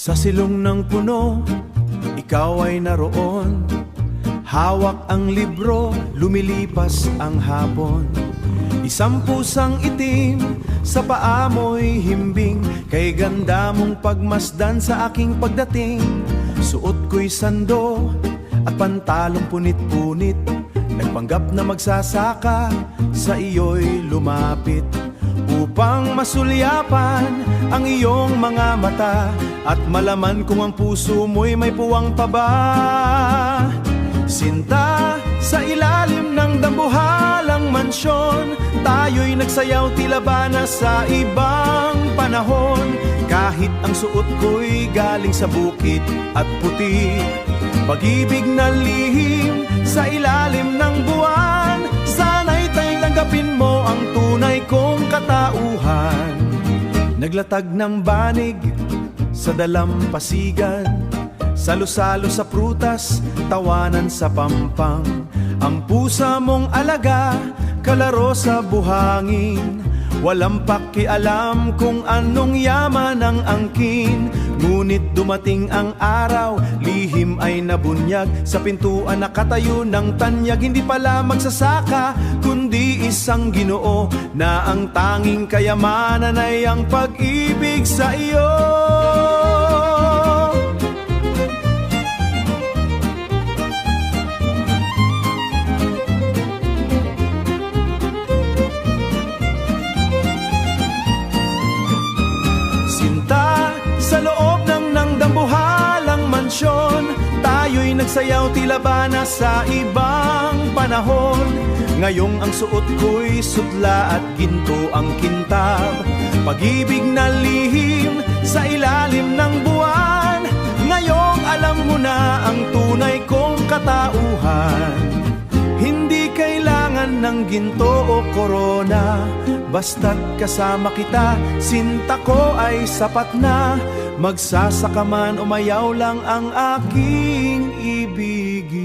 Sa silong ng puno, ikaw ay naroon. Hawak ang libro, lumilipas ang hapon. Isang pusang itim, sa paa mo'y himbing. Kay ganda mong pagmasdan sa aking pagdating. Suot ko'y sando at pantalong punit-punit. Nagpanggap na magsasaka, sa iyo'y lumapit. Upang masulyapan ang iyong mga mata at malaman kung ang puso mo'y may puwang pa ba. Sinta, sa ilalim ng dambuhalang mansyon, tayo'y nagsayaw tila ba na sa ibang panahon. Kahit ang suot ko'y galing sa bukid at puti, pag-ibig na lihim sa ilalim ng buwan. Sana'y tanggapin mo ang tunay kong katauhan. Naglatag ng banig sa dalampasigan, salo-salo sa prutas, tawanan sa pampang. Ang pusa mong alaga, kalaro sa buhangin. Walang pakialam kung anong yaman ang angkin. Ngunit dumating ang araw, lihim ay nabunyag. Sa pintuan nakatayo ng tanyag, hindi pala magsasaka, kundi isang Ginoo, na ang tanging kayamanan ay ang pag-ibig sa iyo. Sa loob ng dambuhalang mansyon, tayo'y nagsayaw tila ba na sa ibang panahon. Ngayong ang suot ko'y sutla at ginto ang kintab. Pag-ibig na lihim sa ilalim ng buwan. Ngayong alam mo na ang tunay kong katauhan. Hindi kailangan ng ginto o korona, basta't kasama kita, sinta ko ay sapat na. Magsasaka man o mayaw lang ang aking ibigin.